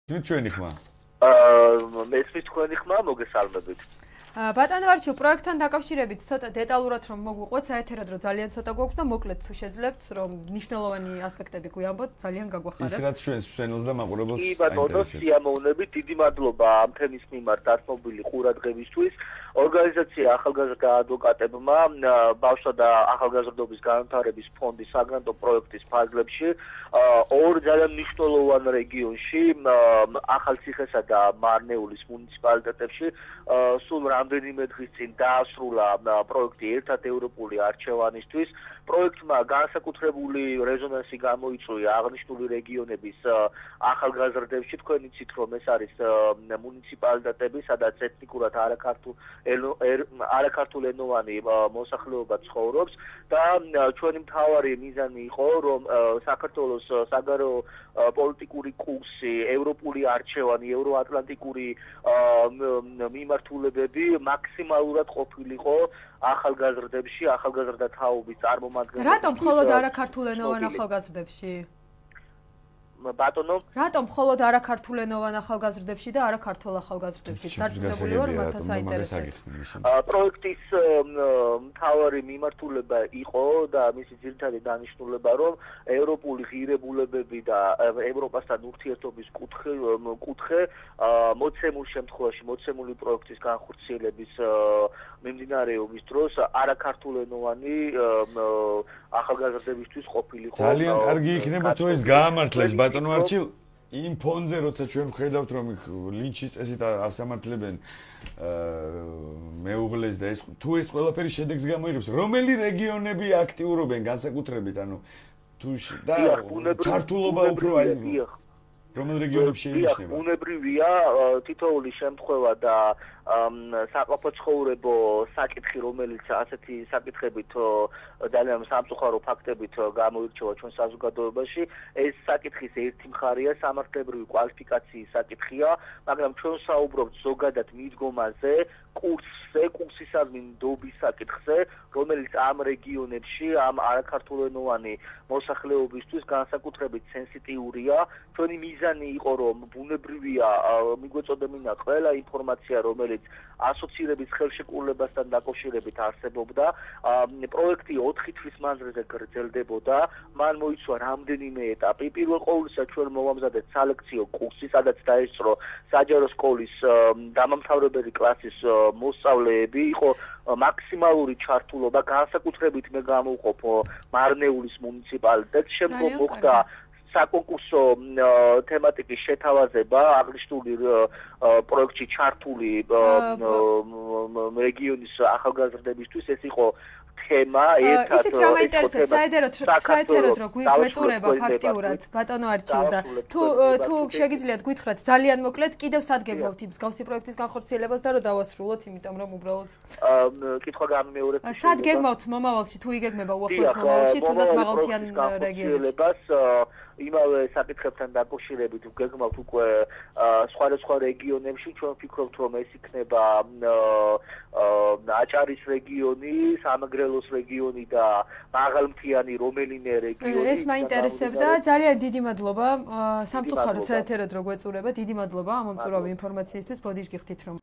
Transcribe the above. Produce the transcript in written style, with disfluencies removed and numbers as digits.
ჩვენი ხმა. მესმის თქვენი ხმა მოგესალმებით. ბატონო არჩილ პროექტთან დაკავშირებით ცოტა დეტალურად რომ მოგვიყვეთ, საერთოდ რომ ძალიან ცოტა გვაქვს და მოკლედ თუ შეძლებთ რომ მნიშვნელოვანი ასპექტები გვიამბოთ, ძალიან გაგვახარებთ. ის რაც ჩვენს მშენელს და მაყურებელს კი ბატონო, სიამოვნებით, დიდი მადლობა ამ თემის მიმართ დათმობილი ყურადღებისთვის. ორგანიზაცია ახალგაზრდა ადვოკატებმა ბავშვთა და ახალგაზრდობის განვითარების ფონდის საგრანტო პროექტის ფარგლებში ორ ძალიან მნიშვნელოვან რეგიონში, ახალციხესა და მარნეულის მუნიციპალიტეტებში სულ რამდენიმე დღის წინ დაასრულა პროექტი ერთად ევროპული არჩევანისთვის. პროექტმა განსაკუთრებული რეზონანსი გამოიწვია აღნიშნული რეგიონების ახალგაზრდებში. თქვენ იცით რომ ეს არის მუნიციპალიტეტები, სადაც ეთნიკურად არაქართულენოვანი მოსახლეობა ცხოვრობს და ჩვენი მთავარი მიზანი იყო რომ საქართველოს საგარეო პოლიტიკური კურსი, ევროპული არჩევანი, ევროატლანტიკური მიმართულებები მაქსიმალურად ყოფილიყო ახალგაზრდებში, ახალგაზრდა თაობის წარმომადგენლებში. რატომ მხოლოდ არაქართულენოვან ახალგაზრდებში? ბატონო, რატომ მხოლოდ არაქართულენოვან ახალგაზრდებში და არაქართულ ახალგაზრდებში? დარწმუნებული ვარ, მათაც აინტერესებს. პროექტის მთავარი მიმართულება იყო და მისი ძირითადი დანიშნულება, რომ ევროპული ღირებულებები და ევროპასთან ურთიერთობის კუთხე მოცემულ შემთხვევაში, მოცემული პროექტის განხორციელების მიმდინარეობის დროს არაქართულენოვანი ახალგაზრდებისთვის ყოფილიყო. ძალიან კარგი იქნება თუ ეს გაამართლებს ბატონო არჩილ იმ ფონზე, როცა ჩვენ ვხედავთ რომ ლინჩის წესით ასამართლებენ მეუღლეს და ეს თუ ეს ყველაფერი შედეგს გამოიღებს, რომელი რეგიონები აქტიურობენ განსაკუთრებით, ანუ თუ და ჩართულობა უფრო აი რომელ რეგიონებში შეინიშნება? უნებრივია თითოეული შემთხვევა და საყოფაცხოვრებო საკითხი, რომელიც ასეთი საკითხებით ძალიან სამწუხარო ფაქტებით გამოირჩევა ჩვენ საზოგადოებაში, ეს საკითხის ერთი მხარეა სამართლებრივი კვალიფიკაციის საკითხია, მაგრამ ჩვენ საუბრობთ ზოგადად მიდგომაზე, კურსისადმი ნდობის საკითხზე, რომელიც ამ რეგიონებში, ამ არაქართულენოვანი მოსახლეობისთვის განსაკუთრებით სენსიტიურია. ჩვენი მიზანი იყო, რომ ბუნებრივია მიგვეწოდებინა ყველა ინფორმაცია, რომელიც ასოცირების ხელშეკრულებასთან დაკავშირებით არსებობდა. პროექტი 4 თვის მანძილზე გრძელდებოდა. მან მოიცვა რამდენიმე ეტაპი. პირველ ყოვლისა ჩვენ მოვამზადეთ სალექციო კურსი, სადაც დაესწრო საჯარო სკოლის დამამთავრებელი კლასის მოსწავლეები. იყო მაქსიმალური ჩართულობა, განსაკუთრებით მე გამოვყოფო მარნეულის მუნიციპალიტეტს. შემდგომ მოხდა საკონკურსო თემატიკის შეთავაზება აღნიშნული პროექტში ჩართული რეგიონის ახალგაზრდებისთვის. ეს იყო თემა ერთად. იცით რა მაინტერესებს? საერთოდ რო გვეწურება ფაქტიურად ბატონო არჩილ და თუ შეგიძლიათ გითხრათ ძალიან მოკლედ კიდევ სად გეგმავთ იმ მსგავსი პროექტის განხორციელებას და რომ დავასრულოთ, იმიტომ რომ უბრალოდ კითხვა გამიმეორებ. სად გეგმავთ მომავალში, თუ იგეგმება უახლოეს მომავალში, თუნდაც მაღალმთიან რეგიონებში? იმავე საკითხებთან დაკავშირებით გეგმავთ უკვე სხვადასხვა რეგიონებში. ჩვენ ვფიქრობთ, რომ ეს იქნება აჭარის რეგიონი, სამეგრელოს რეგიონი და მაღალმთიანი რომელიმე რეგიონი. ეს მაინტერესებდა. ძალიან დიდი მადლობა. სამწუხაროდ საერთოდ რო გვეწურება. დიდი მადლობა ამ მომწურავი ინფორმაციისთვის. ბოდიშ გიხდით რომ